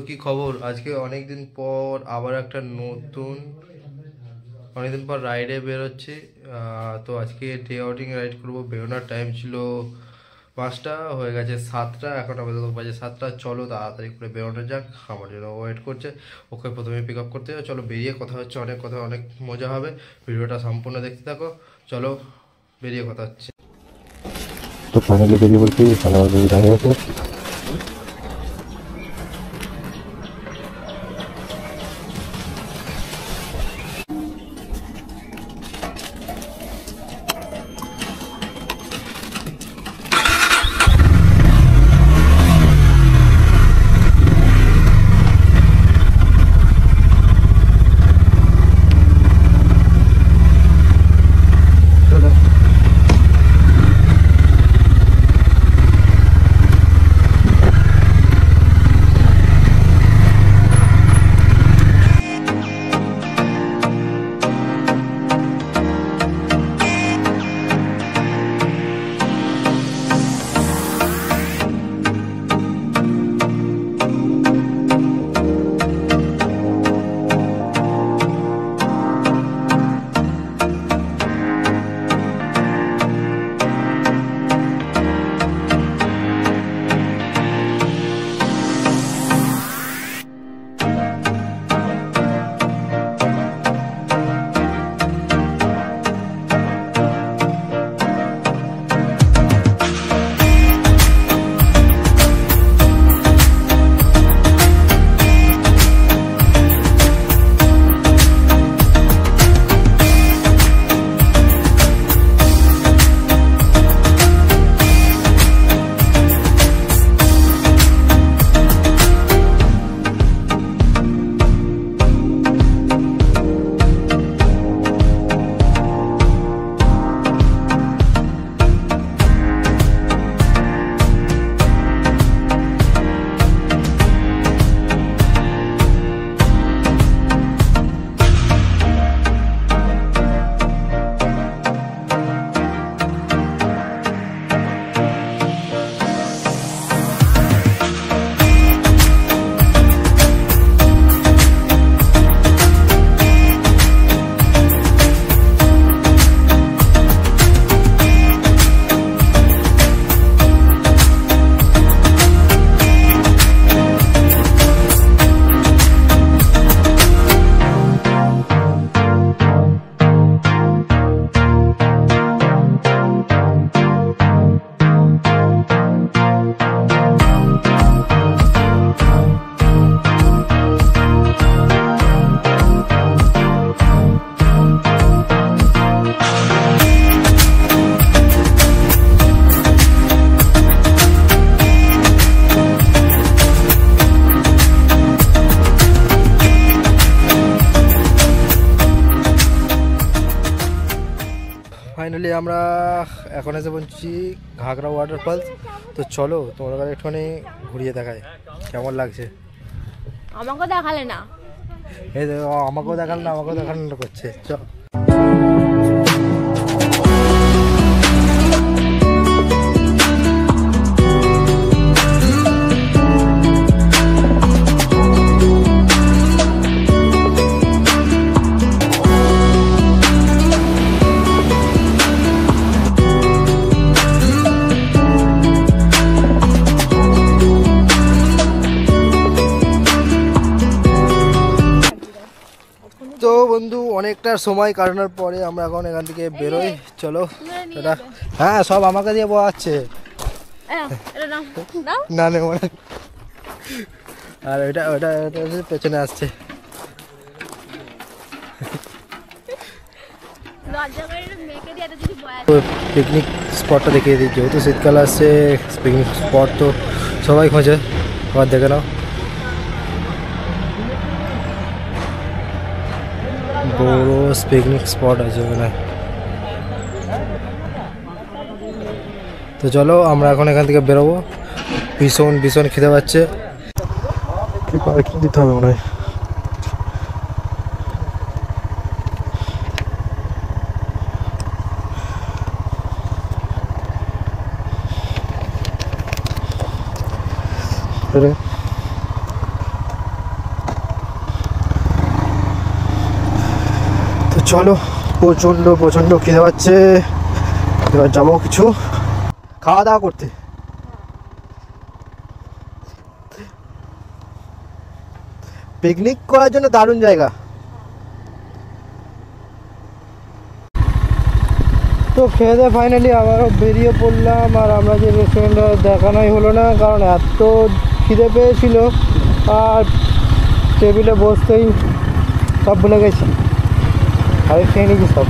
কি খবর? আজকে অনেকদিন পর আবার একটা অনেকদিন পর রাইডে বেরোচ্ছি। তো আজকে ডে আউটিং রাইড করবো। বেরোনোর টাইম ছিল 5টা, হয়ে গেছে 7টা, এখন আপাতত বাজে 7টা। চলো তাড়াতাড়ি করে বেরোনো যাক, আমার জন্য ওয়েট করছে। ওকে প্রথমে পিক আপ করতে হবে। চলো বেরিয়ে কথা হচ্ছে, অনেক কথা, অনেক মজা হবে। ভিডিওটা সম্পূর্ণ দেখতে থাকো। চলো বেরিয়ে কথা হচ্ছে। তো ফাইনালি বেরিয়ে বলছি, ভালোভাবে দাঁড়িয়ে আছে। ফাইনালি আমরা এখন এসে পৌঁছছি ঘাগরা ওয়াটারফলস। তো চলো তোমার কাছে একটুখানি ঘুরিয়ে দেখায় কেমন লাগছে। আমাকেও দেখালে না, এই আমাকেও দেখাল না, আমাকেও দেখানো করছে। চল তো বন্ধু, অনেকটা সময় কাটানোর পরে আমরা এখন এখান থেকে বেরোই। চলো এটা, হ্যাঁ সব আমাকে দিয়ে বোয়াচ্ছে না নেব না। আর ওটা ওটা পেছনে আসছে। পিকনিক স্পটটা দেখিয়ে দিই, যেহেতু শীতকাল আসছে পিকনিক স্পট তো সবাই খোঁজে। আবার দেখে নাও, বড় পিকনিক স্পট আছে ওখানে। তো চলো আমরা এখন এখান থেকে বেরোবো। ভীষণ ভীষণ খেতে পাচ্ছে, পার্কিং দিতে হবে মনে হয়। চলো, প্রচণ্ড প্রচণ্ড খিদে পাচ্ছে, এবার যাবো কিছু খাওয়া দাওয়া করতে। পিকনিক করার জন্য দারুণ জায়গা। তো খেয়ে দিয়ে ফাইনালি আবারও বেরিয়ে পড়লাম। আর আমরা যে রেস্টুরেন্টটা দেখানোই হলো না, কারণ এত খিদে পেয়েছিল আর টেবিলে বসতেই সব ভুলে গেছি, আমি খেয়ে নিয়েছি সব।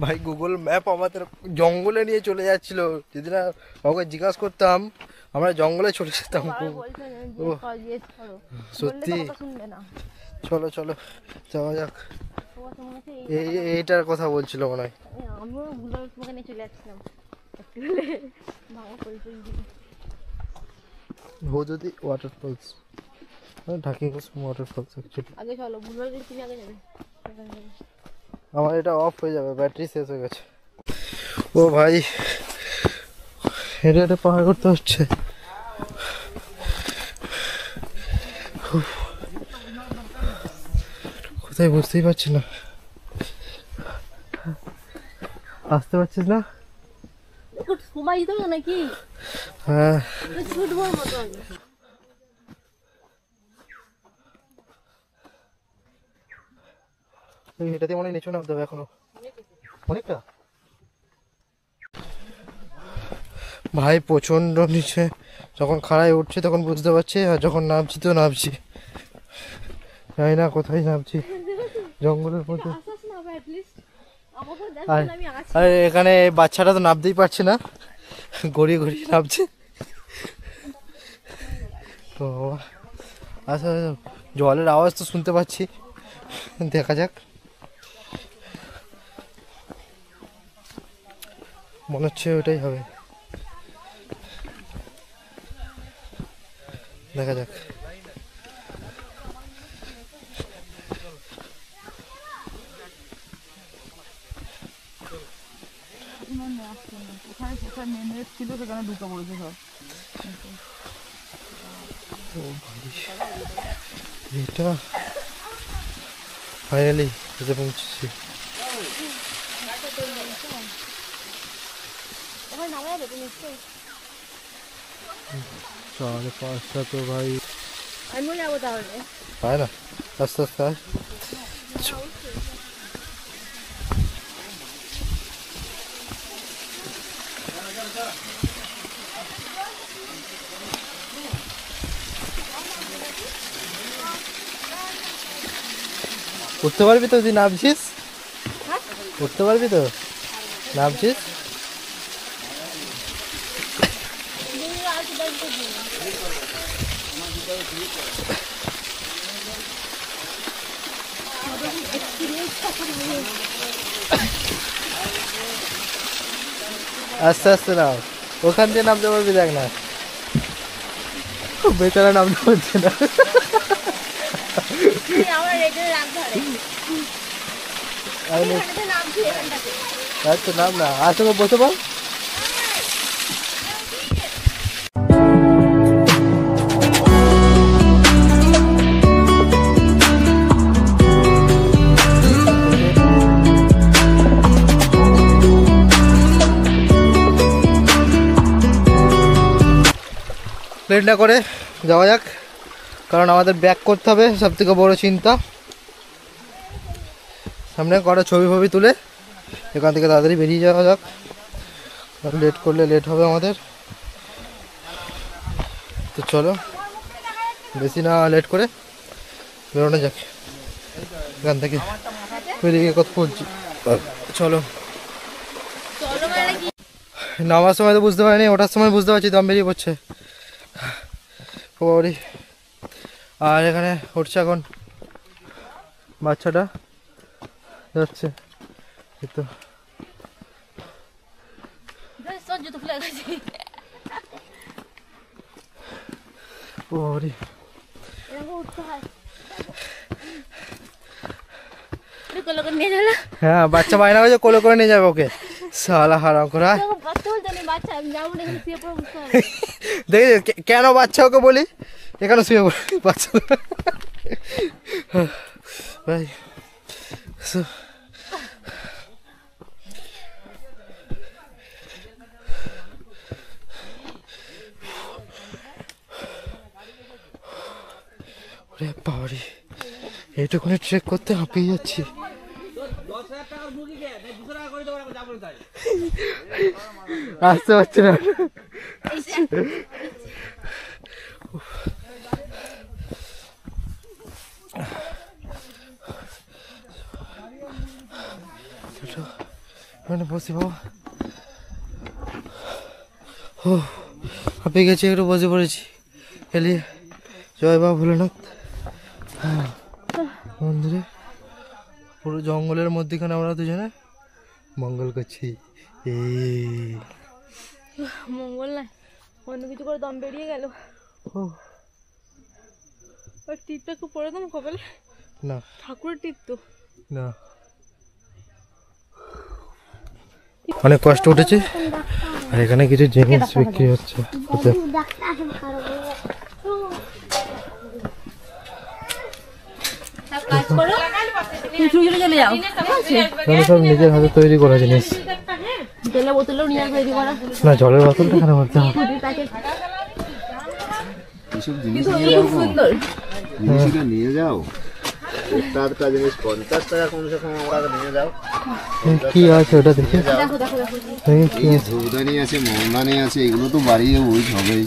ভাই গুগল ম্যাপ আমাদের জঙ্গলে নিয়ে চলে যাচ্ছিল, যদি না ওকে জিজ্ঞাসা করতাম আমরা জঙ্গলে চলে যেতাম। ও সত্যি, চলো চলো যাওয়া যাক। এইটার কথা বলছিল মনে হয়। ভৌদি ওয়াটারফলস, ঢাকি ওয়াটারফলস আগে চলো। আমার এটা অফ হয়ে যাবে, ব্যাটারি শেষ হয়ে গেছে। ও ভাই হেঁটে হেঁটে পাহাড় করতে হচ্ছে। কোথায় বুঝতেই পারছি না, আসতে পারছিস না? নাকি হ্যাঁ এটাতে মনে হয় নিচু নামতে হবে এখনো অনেকটা। ভাই প্রচন্ড নিচে, যখন খাড়ায় উঠছে তখন বুঝতে পারছি, আর যখন নামছি তো নামছি জানি না কোথায় নামছি, জঙ্গলের মধ্যে। আর এখানে বাচ্চাটা তো নামতেই পারছে না, গড়িয়ে গড়িয়ে নামছে। তো আচ্ছা জলের আওয়াজ তো শুনতে পাচ্ছি, দেখা যাক। মনে হচ্ছে ওটাই হবে, দেখা যাক। ছিল সেখানে ঢুকে পড়েছে সব। এটা ফাইনালি যেতে পৌঁছেছি। সাড়ে পাঁচটা তো ভাই আমি যাবো তাহলে। হয় না, আস্তে আস্তে আয়। উঠতে পারবি তো তুই নামছিস? উঠতে পারবি তো নামছিস? আস্তে আস্তে নাম, ওখান দিয়ে নামতে পারবি, দেখ না বেচারা নামতে পারছে না। আমার রেডে রাখতে হবে। এখানটাতে নামছি, এখানটাতে। আচ্ছা নাম না, আর তোকে বসে বল। প্লেনটা করে যাওয়া যাক, কারণ আমাদের ব্যাক করতে হবে, সব থেকে বড় চিন্তা। সামনে কটা ছবি ফবি তুলে এখান থেকে তাড়াতাড়ি বেরিয়ে যাওয়া যাক, লেট করলে লেট হবে আমাদের। তো চলো বেশি না লেট করে বেরোনো যাক এখান থেকে, বেরিয়ে গিয়ে কত পড়ছি। চলো, নামার সময় তো বুঝতে পারিনি, ওঠার সময় বুঝতে পারছি দম বেরিয়ে পড়ছে। বাবারি, আর এখানে উঠছে এখন বাচ্চাটা, যাচ্ছে এই তো। জুতো খুলে গেছে। বাবারি, এরকম উঠতে হয়। কোলে করে নিয়ে যাবে। হ্যাঁ বাচ্চা বায়না হয়েছে, কোলে করে নিয়ে যাবে ওকে, সালা হারাম করা। বাচ্চা বলতে নেই, বাচ্চা আমি যাবো না, এখানে শুয়ে পড়ে উঠতে হবে। দেখি কেন বাচ্চা ওকে বলি, এখানে শুয়ে পড়ি বাচ্চা ভাই। ওরে বাবারে, এইটুকুনি ট্রেক করতে হাঁপিয়ে যাচ্ছি। আসতে পারছি না। বসি বাবা, হাঁপিয়ে গেছি, একটু বসে পড়েছি এলিয়ে। জয় বাবা ভোলেনাথ মন্দিরে, পুরো জঙ্গলের মধ্যেখানে আমরা দুজনে মঙ্গল করছি। মঙ্গল না, অন্য কিছু করে দম বেরিয়ে গেল। টিপটা একটু পরে দাম কপালে, না ঠাকুরের টিপ তো না, অনেক কষ্ট উঠেছে। আর এখানে কিছু জিনিস বিক্রি হচ্ছে, সব নিজের হাতে তৈরি করা জিনিস। জলের বোতলেও নিয়ে তৈরি করা না, জলের বোতলটা কেন করতে হবে? জিনিসটা নিয়ে যাও, টাটকা জিনিস 50 টাকা কমসে কম আমরা নিয়ে যাও। কি আছে ওটা দেখি, এই ধূপদানি আছে, মোমদানি আছে, এগুলো তো বাড়িয়ে ওই হবেই।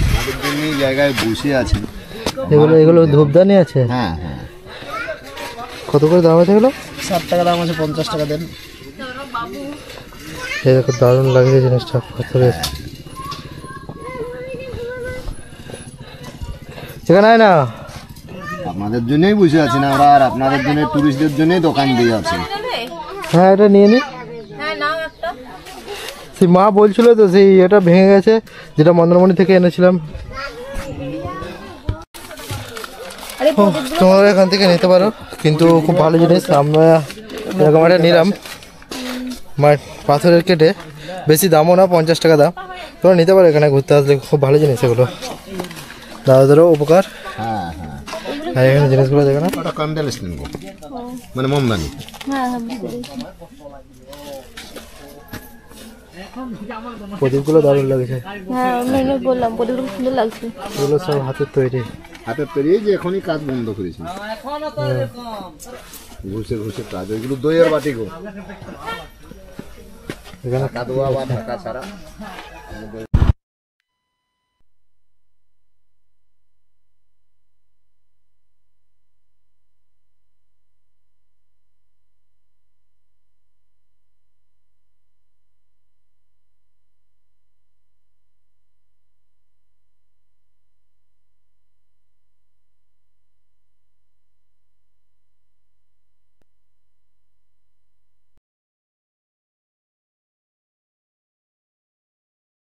আমাদের জন্য এই জায়গায় বসে আছে। এগুলো এগুলো ধূপদানি আছে? হ্যাঁ হ্যাঁ। কত করে দাম আছে এগুলো? 60 টাকা দাম আছে, 50 টাকা দেন। এই দেখো দারুণ লাগছে জিনিসটা, পাথরের। সেখানে না, আপনাদের জন্যই বসে আছি না আমরা, আর আপনাদের জন্য টুরিস্টদের জন্যই দোকান দিয়ে আছে। হ্যাঁ এটা নিয়ে নি। সেই মা বলছিল তো, সেই এটা ভেঙে গেছে যেটা মন্দারমণি থেকে এনেছিলাম। তোমরা এখান থেকে নিতে পারো, কিন্তু খুব ভালো জিনিস। আমরা এরকম একটা নিলাম পাথরের কেটে, বেশি দামও না, 50 টাকা দাম। তোমরা নিতে পারো, এখানে ঘুরতে আসলে খুব ভালো জিনিস এগুলো, দাদাদেরও উপকার। হ্যাঁ হ্যাঁ, আর এখানে জিনিসগুলো দেখো না, ওটা কন্ডেলস নিবো, মানে মোমদানি। হ্যাঁ হ্যাঁ বুঝতে পেরেছি। প্রদীপগুলো দারুণ লাগছে, হ্যাঁ আমি বললাম প্রদীপটা খুব সুন্দর লাগছে। এগুলো সব হাতের তৈরি। হাতের তৈরি, যে এখনই কাজ বন্ধ করেছি, ঘুষে ঘুষে কাজ। ওইগুলো দইয়ের বাটি গো, এখানে কাদুয়া বা ঢাকা ছাড়া।